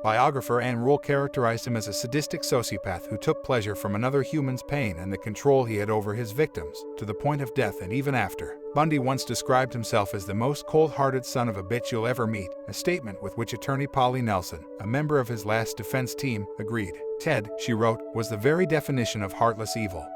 Biographer Ann Rule characterized him as a sadistic sociopath who took pleasure from another human's pain and the control he had over his victims, to the point of death and even after. Bundy once described himself as the most cold-hearted son of a bitch you'll ever meet, a statement with which attorney Polly Nelson, a member of his last defense team, agreed. Ted, she wrote, was the very definition of heartless evil.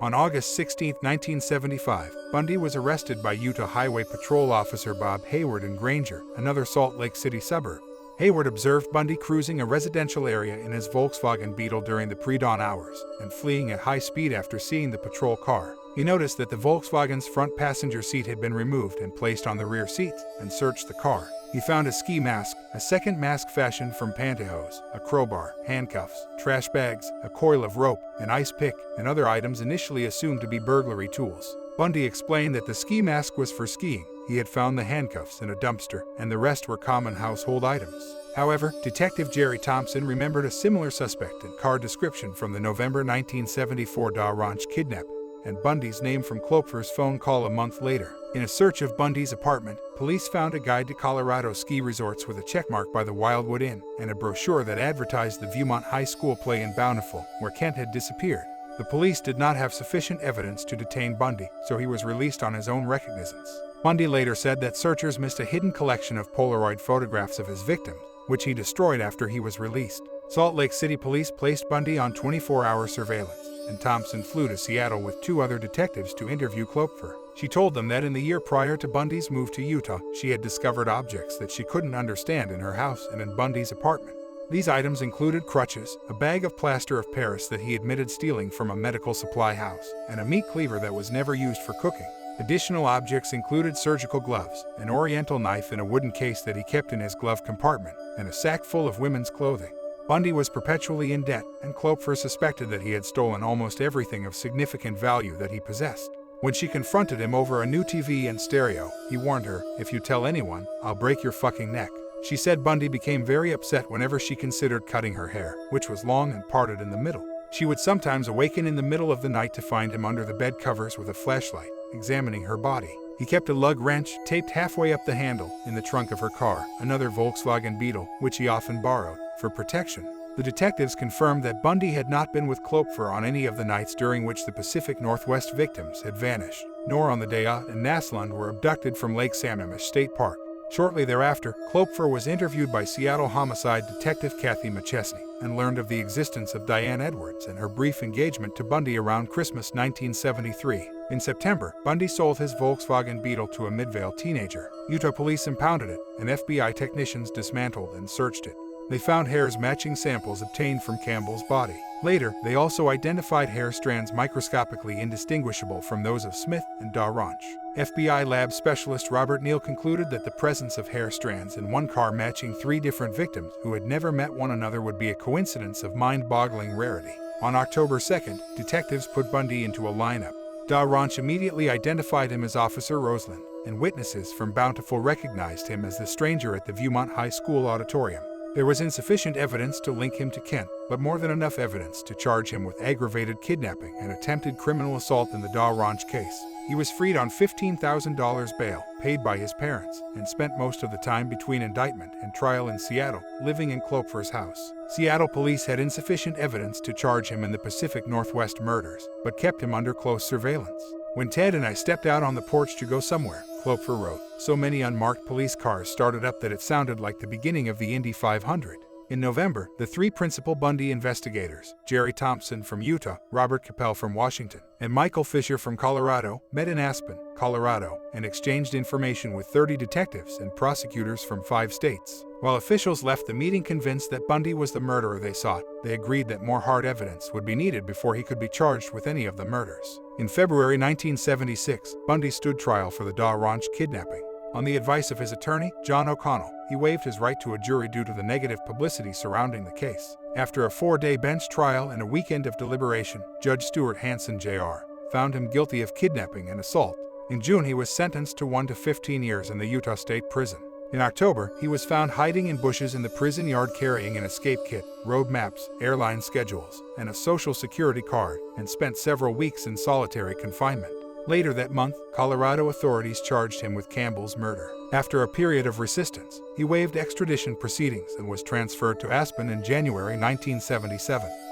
On August 16, 1975, Bundy was arrested by Utah Highway Patrol Officer Bob Hayward in Granger, another Salt Lake City suburb. Hayward observed Bundy cruising a residential area in his Volkswagen Beetle during the pre-dawn hours and fleeing at high speed after seeing the patrol car. He noticed that the Volkswagen's front passenger seat had been removed and placed on the rear seats, and searched the car. He found a ski mask, a second mask fashioned from pantyhose, a crowbar, handcuffs, trash bags, a coil of rope, an ice pick, and other items initially assumed to be burglary tools. Bundy explained that the ski mask was for skiing. He had found the handcuffs in a dumpster, and the rest were common household items. However, Detective Jerry Thompson remembered a similar suspect and car description from the November 1974 deranged kidnapping, and Bundy's name from Klopfer's phone call a month later. In a search of Bundy's apartment, police found a guide to Colorado ski resorts with a checkmark by the Wildwood Inn and a brochure that advertised the Viewmont High School play in Bountiful, where Kent had disappeared. The police did not have sufficient evidence to detain Bundy, so he was released on his own recognizance. Bundy later said that searchers missed a hidden collection of Polaroid photographs of his victims, which he destroyed after he was released. Salt Lake City police placed Bundy on 24-hour surveillance, and Thompson flew to Seattle with 2 other detectives to interview Klopfer. She told them that in the year prior to Bundy's move to Utah, she had discovered objects that she couldn't understand in her house and in Bundy's apartment. These items included crutches, a bag of plaster of Paris that he admitted stealing from a medical supply house, and a meat cleaver that was never used for cooking. Additional objects included surgical gloves, an oriental knife in a wooden case that he kept in his glove compartment, and a sack full of women's clothing. Bundy was perpetually in debt, and Klopfer suspected that he had stolen almost everything of significant value that he possessed. When she confronted him over a new TV and stereo, he warned her, "If you tell anyone, I'll break your fucking neck." She said Bundy became very upset whenever she considered cutting her hair, which was long and parted in the middle. She would sometimes awaken in the middle of the night to find him under the bed covers with a flashlight, examining her body. He kept a lug wrench taped halfway up the handle in the trunk of her car, another Volkswagen Beetle, which he often borrowed, for protection. The detectives confirmed that Bundy had not been with Klopfer on any of the nights during which the Pacific Northwest victims had vanished, nor on the day Ott and Naslund were abducted from Lake Sammamish State Park. Shortly thereafter, Klopfer was interviewed by Seattle homicide detective Kathy McChesney and learned of the existence of Diane Edwards and her brief engagement to Bundy around Christmas 1973. In September, Bundy sold his Volkswagen Beetle to a Midvale teenager. Utah police impounded it, and FBI technicians dismantled and searched it. They found hairs matching samples obtained from Campbell's body. Later, they also identified hair strands microscopically indistinguishable from those of Smith and deranged. FBI lab specialist Robert Neal concluded that the presence of hair strands in one car matching 3 different victims who had never met one another would be a coincidence of mind-boggling rarity. On October 2nd, detectives put Bundy into a lineup. deranged immediately identified him as Officer Roseland, and witnesses from Bountiful recognized him as the stranger at the Viewmont High School auditorium. There was insufficient evidence to link him to Kent, but more than enough evidence to charge him with aggravated kidnapping and attempted criminal assault in the deranged case. He was freed on $15,000 bail, paid by his parents, and spent most of the time between indictment and trial in Seattle, living in Klopfer's house. Seattle police had insufficient evidence to charge him in the Pacific Northwest murders, but kept him under close surveillance. When Ted and I stepped out on the porch to go somewhere, Klopfer wrote, so many unmarked police cars started up that it sounded like the beginning of the Indy 500. In November, the 3 principal Bundy investigators, Jerry Thompson from Utah, Robert Capel from Washington, and Michael Fisher from Colorado, met in Aspen, Colorado, and exchanged information with 30 detectives and prosecutors from 5 states. While officials left the meeting convinced that Bundy was the murderer they sought, they agreed that more hard evidence would be needed before he could be charged with any of the murders. In February 1976, Bundy stood trial for the deranged kidnapping. On the advice of his attorney, John O'Connell, he waived his right to a jury due to the negative publicity surrounding the case. After a 4-day bench trial and a weekend of deliberation, Judge Stuart Hanson Jr. found him guilty of kidnapping and assault. In June, he was sentenced to 1 to 15 years in the Utah State Prison. In October, he was found hiding in bushes in the prison yard carrying an escape kit, road maps, airline schedules, and a social security card, and spent several weeks in solitary confinement. Later that month, Colorado authorities charged him with Campbell's murder. After a period of resistance, he waived extradition proceedings and was transferred to Aspen in January 1977.